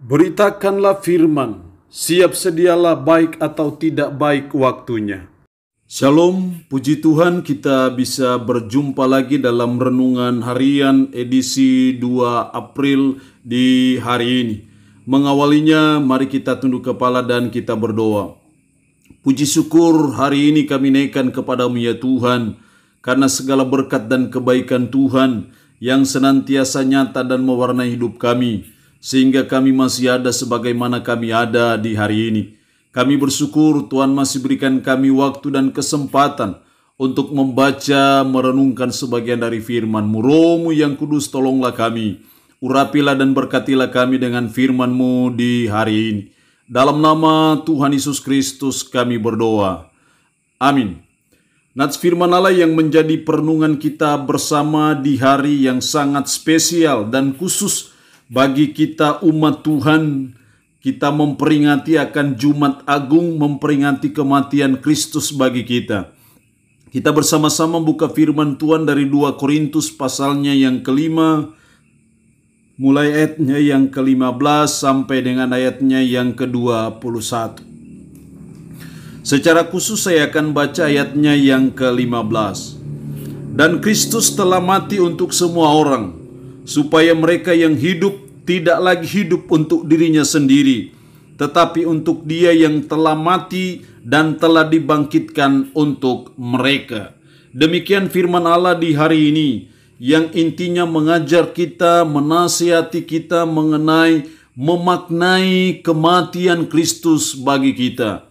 Beritakanlah firman, siap sedialah baik atau tidak baik waktunya. Shalom, puji Tuhan kita bisa berjumpa lagi dalam Renungan Harian edisi 2 April di hari ini. Mengawalinya, mari kita tunduk kepala dan kita berdoa. Puji syukur hari ini kami naikkan kepadamu ya Tuhan, karena segala berkat dan kebaikan Tuhan yang senantiasa nyata dan mewarnai hidup kami, sehingga kami masih ada sebagaimana kami ada di hari ini. Kami bersyukur Tuhan masih berikan kami waktu dan kesempatan untuk membaca, merenungkan sebagian dari firman-Mu. Roh-Mu yang kudus, tolonglah kami. Urapilah dan berkatilah kami dengan firman-Mu di hari ini. Dalam nama Tuhan Yesus Kristus kami berdoa. Amin. Nats firman Allah yang menjadi perenungan kita bersama di hari yang sangat spesial dan khusus bagi kita umat Tuhan. Kita memperingati akan Jumat Agung, memperingati kematian Kristus bagi kita. Kita bersama-sama buka firman Tuhan dari 2 Korintus pasalnya yang kelima, mulai ayatnya yang ke-15 sampai dengan ayatnya yang ke-21. Secara khusus saya akan baca ayatnya yang ke-15. Dan Kristus telah mati untuk semua orang, supaya mereka yang hidup tidak lagi hidup untuk dirinya sendiri, tetapi untuk Dia yang telah mati dan telah dibangkitkan untuk mereka. Demikian firman Allah di hari ini, yang intinya mengajar kita, menasihati kita mengenai memaknai kematian Kristus bagi kita.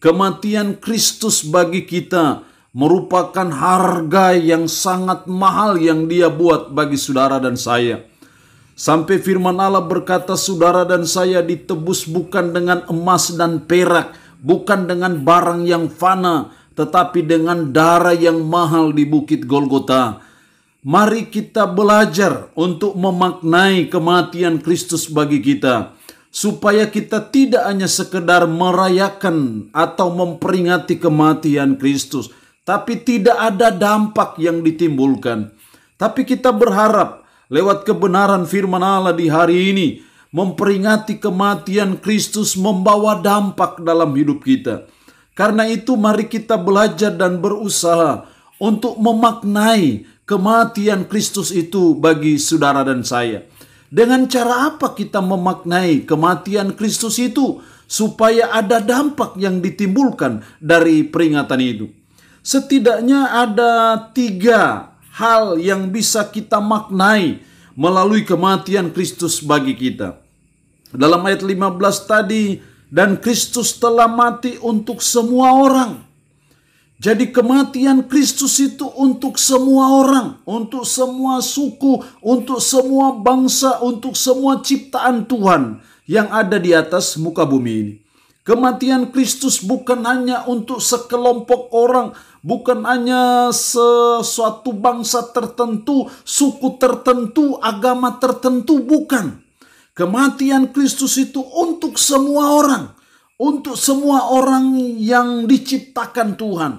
Kematian Kristus bagi kita merupakan harga yang sangat mahal yang Dia buat bagi saudara dan saya. Sampai firman Allah berkata, saudara dan saya ditebus bukan dengan emas dan perak, bukan dengan barang yang fana, tetapi dengan darah yang mahal di Bukit Golgota. Mari kita belajar untuk memaknai kematian Kristus bagi kita, supaya kita tidak hanya sekedar merayakan atau memperingati kematian Kristus, tapi tidak ada dampak yang ditimbulkan. Tapi kita berharap lewat kebenaran firman Allah di hari ini, memperingati kematian Kristus membawa dampak dalam hidup kita. Karena itu mari kita belajar dan berusaha untuk memaknai kematian Kristus itu bagi saudara dan saya. Dengan cara apa kita memaknai kematian Kristus itu supaya ada dampak yang ditimbulkan dari peringatan itu? Setidaknya ada 3 hal yang bisa kita maknai melalui kematian Kristus bagi kita. Dalam ayat 15 tadi, dan Kristus telah mati untuk semua orang. Jadi kematian Kristus itu untuk semua orang, untuk semua suku, untuk semua bangsa, untuk semua ciptaan Tuhan yang ada di atas muka bumi ini. Kematian Kristus bukan hanya untuk sekelompok orang, bukan hanya sesuatu bangsa tertentu, suku tertentu, agama tertentu, bukan. Kematian Kristus itu untuk semua orang, untuk semua orang yang diciptakan Tuhan.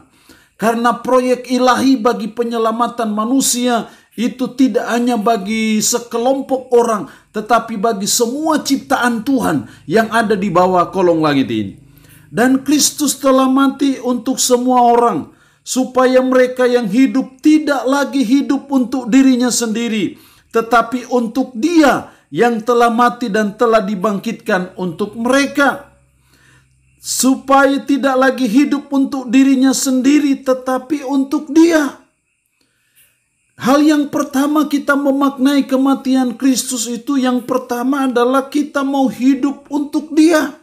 Karena proyek ilahi bagi penyelamatan manusia itu tidak hanya bagi sekelompok orang, tetapi bagi semua ciptaan Tuhan yang ada di bawah kolong langit ini. Dan Kristus telah mati untuk semua orang, supaya mereka yang hidup tidak lagi hidup untuk dirinya sendiri, tetapi untuk Dia yang telah mati dan telah dibangkitkan untuk mereka. Supaya tidak lagi hidup untuk dirinya sendiri, tetapi untuk Dia. Hal yang pertama kita memaknai kematian Kristus itu, yang pertama adalah kita mau hidup untuk Dia.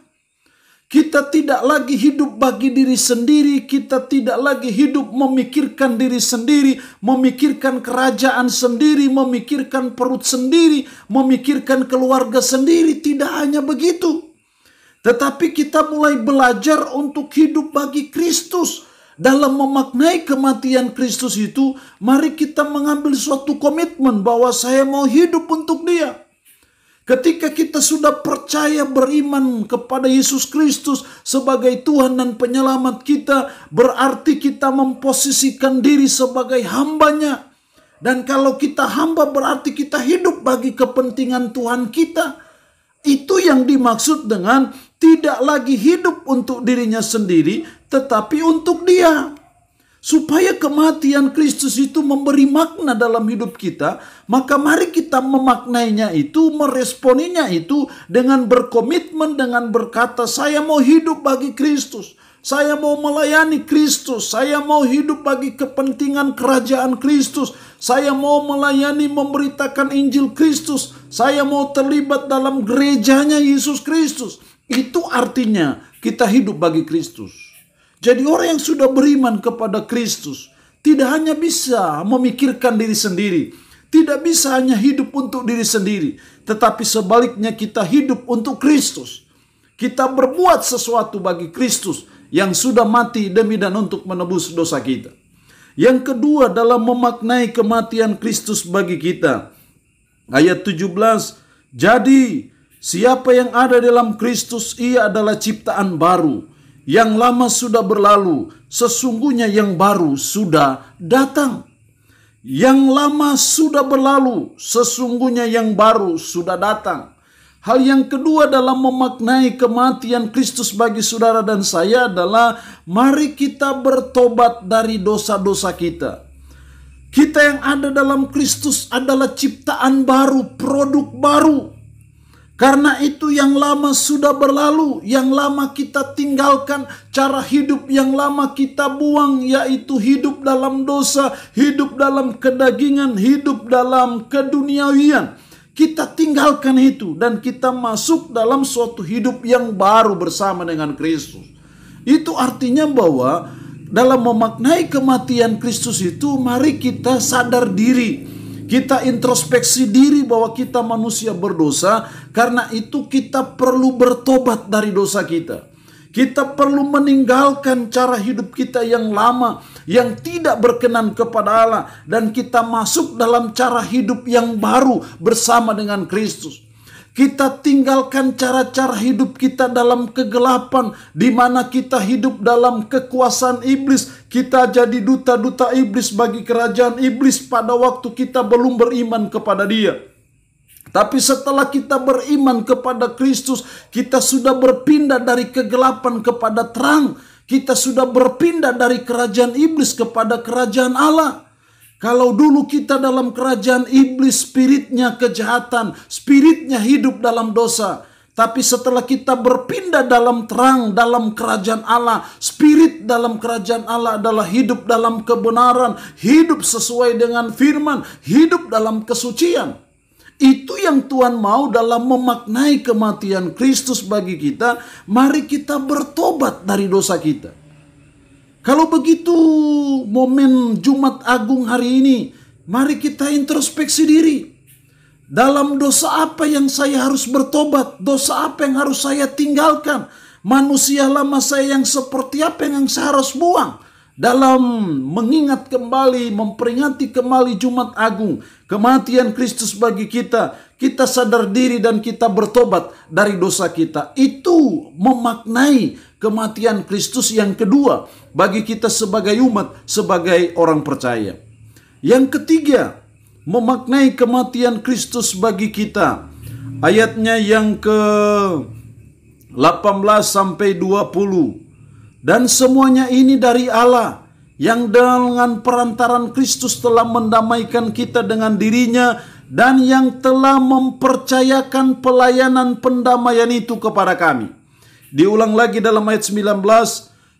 Kita tidak lagi hidup bagi diri sendiri, kita tidak lagi hidup memikirkan diri sendiri, memikirkan kerajaan sendiri, memikirkan perut sendiri, memikirkan keluarga sendiri. Tidak hanya begitu, tetapi kita mulai belajar untuk hidup bagi Kristus. Dalam memaknai kematian Kristus itu, mari kita mengambil suatu komitmen bahwa saya mau hidup untuk Dia. Ketika kita sudah percaya beriman kepada Yesus Kristus sebagai Tuhan dan Penyelamat kita, berarti kita memposisikan diri sebagai hambanya. Dan kalau kita hamba berarti kita hidup bagi kepentingan Tuhan kita. Itu yang yang dimaksud dengan tidak lagi hidup untuk dirinya sendiri, tetapi untuk Dia. Supaya kematian Kristus itu memberi makna dalam hidup kita, maka mari kita memaknainya itu, meresponinya itu dengan berkomitmen, dengan berkata, saya mau hidup bagi Kristus. Saya mau melayani Kristus. Saya mau hidup bagi kepentingan kerajaan Kristus. Saya mau melayani, memberitakan Injil Kristus. Saya mau terlibat dalam gerejanya Yesus Kristus. Itu artinya kita hidup bagi Kristus. Jadi orang yang sudah beriman kepada Kristus tidak hanya bisa memikirkan diri sendiri, tidak bisa hanya hidup untuk diri sendiri, tetapi sebaliknya kita hidup untuk Kristus. Kita berbuat sesuatu bagi Kristus yang sudah mati demi dan untuk menebus dosa kita. Yang kedua dalam memaknai kematian Kristus bagi kita. Ayat 17, jadi siapa yang ada dalam Kristus, ia adalah ciptaan baru. Yang lama sudah berlalu, sesungguhnya yang baru sudah datang. Yang lama sudah berlalu, sesungguhnya yang baru sudah datang. Hal yang kedua dalam memaknai kematian Kristus bagi saudara dan saya adalah mari kita bertobat dari dosa-dosa kita. Kita yang ada dalam Kristus adalah ciptaan baru, produk baru. Karena itu yang lama sudah berlalu, yang lama kita tinggalkan, cara hidup yang lama kita buang, yaitu hidup dalam dosa, hidup dalam kedagingan, hidup dalam keduniawian. Kita tinggalkan itu dan kita masuk dalam suatu hidup yang baru bersama dengan Kristus. Itu artinya bahwa dalam memaknai kematian Kristus itu mari kita sadar diri. Kita introspeksi diri bahwa kita manusia berdosa, karena itu kita perlu bertobat dari dosa kita. Kita perlu meninggalkan cara hidup kita yang lama, yang tidak berkenan kepada Allah, dan kita masuk dalam cara hidup yang baru bersama dengan Kristus. Kita tinggalkan cara-cara hidup kita dalam kegelapan, di mana kita hidup dalam kekuasaan iblis. Kita jadi duta-duta iblis bagi kerajaan iblis pada waktu kita belum beriman kepada Dia. Tapi setelah kita beriman kepada Kristus, kita sudah berpindah dari kegelapan kepada terang. Kita sudah berpindah dari kerajaan iblis kepada kerajaan Allah. Kalau dulu kita dalam kerajaan iblis, spiritnya kejahatan, spiritnya hidup dalam dosa. Tapi setelah kita berpindah dalam terang, dalam kerajaan Allah, spirit dalam kerajaan Allah adalah hidup dalam kebenaran, hidup sesuai dengan firman, hidup dalam kesucian. Itu yang Tuhan mau dalam memaknai kematian Kristus bagi kita. Mari kita bertobat dari dosa kita. Kalau begitu momen Jumat Agung hari ini, mari kita introspeksi diri. Dalam dosa apa yang saya harus bertobat? Dosa apa yang harus saya tinggalkan? Manusia lama saya yang seperti apa yang saya harus buang? Dalam mengingat kembali, memperingati kembali Jumat Agung, kematian Kristus bagi kita, kita sadar diri dan kita bertobat dari dosa kita. Itu memaknai kematian Kristus yang kedua bagi kita sebagai umat, sebagai orang percaya. Yang ketiga, memaknai kematian Kristus bagi kita. Ayatnya yang ke-18 sampai 20. Dan semuanya ini dari Allah, yang dengan perantaran Kristus telah mendamaikan kita dengan dirinya, dan yang telah mempercayakan pelayanan pendamaian itu kepada kami. Diulang lagi dalam ayat 19,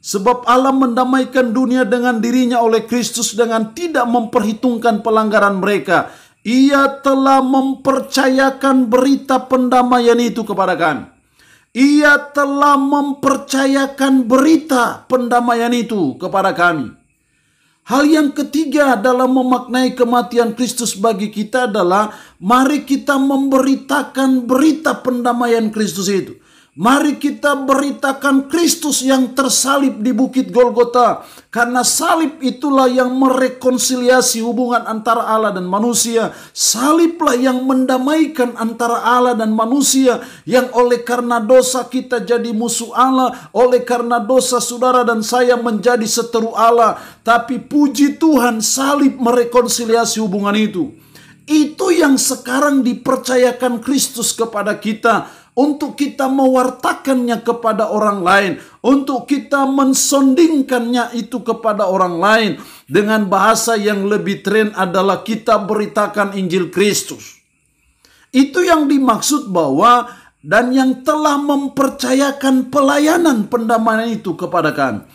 sebab Allah mendamaikan dunia dengan dirinya oleh Kristus dengan tidak memperhitungkan pelanggaran mereka. Ia telah mempercayakan berita pendamaian itu kepada kami. Ia telah mempercayakan berita pendamaian itu kepada kami. Hal yang ketiga dalam memaknai kematian Kristus bagi kita adalah mari kita memberitakan berita pendamaian Kristus itu. Mari kita beritakan Kristus yang tersalib di Bukit Golgota. Karena salib itulah yang merekonsiliasi hubungan antara Allah dan manusia. Saliblah yang mendamaikan antara Allah dan manusia. Yang oleh karena dosa kita jadi musuh Allah. Oleh karena dosa saudara dan saya menjadi seteru Allah. Tapi puji Tuhan, salib merekonsiliasi hubungan itu. Itu yang sekarang dipercayakan Kristus kepada kita untuk kita mewartakannya kepada orang lain, untuk kita mensondingkannya itu kepada orang lain. Dengan bahasa yang lebih tren adalah kita beritakan Injil Kristus. Itu yang dimaksud bahwa dan yang telah mempercayakan pelayanan pendamaian itu kepada kami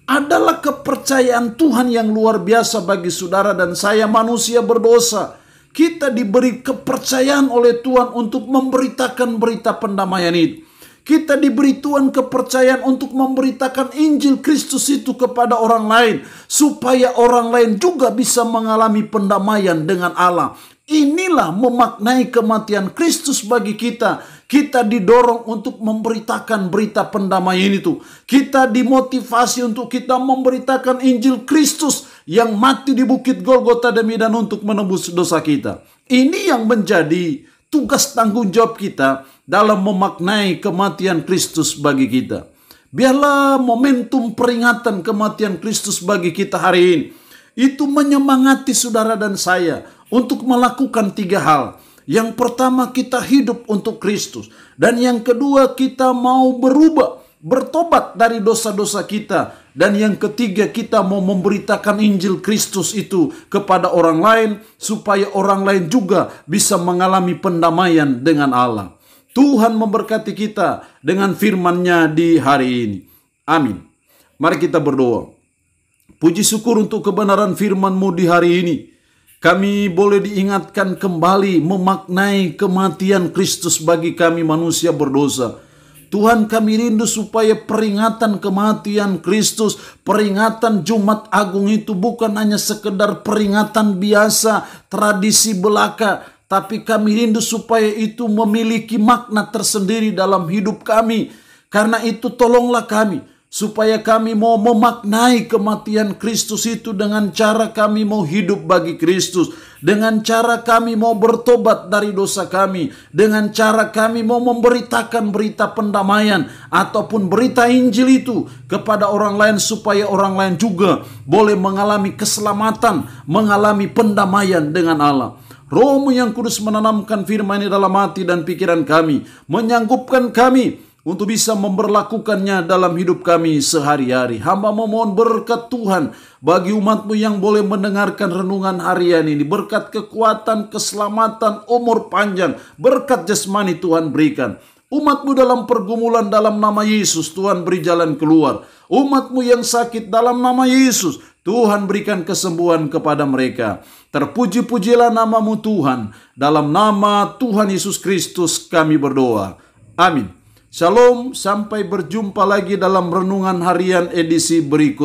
adalah kepercayaan Tuhan yang luar biasa bagi saudara dan saya, manusia berdosa. Kita diberi kepercayaan oleh Tuhan untuk memberitakan berita pendamaian itu. Kita diberi Tuhan kepercayaan untuk memberitakan Injil Kristus itu kepada orang lain, supaya orang lain juga bisa mengalami pendamaian dengan Allah. Inilah memaknai kematian Kristus bagi kita. Kita didorong untuk memberitakan berita pendamaian itu. Kita dimotivasi untuk kita memberitakan Injil Kristus yang mati di bukit Golgota demi dan untuk menebus dosa kita. Ini yang menjadi tugas tanggung jawab kita dalam memaknai kematian Kristus bagi kita. Biarlah momentum peringatan kematian Kristus bagi kita hari ini itu menyemangati saudara dan saya untuk melakukan 3 hal. Yang pertama, kita hidup untuk Kristus. Dan yang kedua, kita mau berubah, bertobat dari dosa-dosa kita. Dan yang ketiga, kita mau memberitakan Injil Kristus itu kepada orang lain, supaya orang lain juga bisa mengalami pendamaian dengan Allah. Tuhan memberkati kita dengan firman-Nya di hari ini. Amin. Mari kita berdoa. Puji syukur untuk kebenaran firman-Mu di hari ini. Kami boleh diingatkan kembali memaknai kematian Kristus bagi kami manusia berdosa. Tuhan, kami rindu supaya peringatan kematian Kristus, peringatan Jumat Agung itu bukan hanya sekedar peringatan biasa, tradisi belaka, tapi kami rindu supaya itu memiliki makna tersendiri dalam hidup kami. Karena itu tolonglah kami, supaya kami mau memaknai kematian Kristus itu dengan cara kami mau hidup bagi Kristus. Dengan cara kami mau bertobat dari dosa kami. Dengan cara kami mau memberitakan berita pendamaian ataupun berita Injil itu kepada orang lain, supaya orang lain juga boleh mengalami keselamatan, mengalami pendamaian dengan Allah. Roh-Mu yang kudus menanamkan firman ini dalam hati dan pikiran kami, menyanggupkan kami untuk bisa memberlakukannya dalam hidup kami sehari-hari. Hamba memohon berkat Tuhan bagi umat-Mu yang boleh mendengarkan renungan harian ini. Berkat kekuatan, keselamatan, umur panjang, berkat jasmani Tuhan berikan. Umat-Mu dalam pergumulan dalam nama Yesus, Tuhan beri jalan keluar. Umat-Mu yang sakit dalam nama Yesus, Tuhan berikan kesembuhan kepada mereka. Terpuji-pujilah nama-Mu Tuhan. Dalam nama Tuhan Yesus Kristus kami berdoa. Amin. Shalom, sampai berjumpa lagi dalam renungan harian edisi berikut.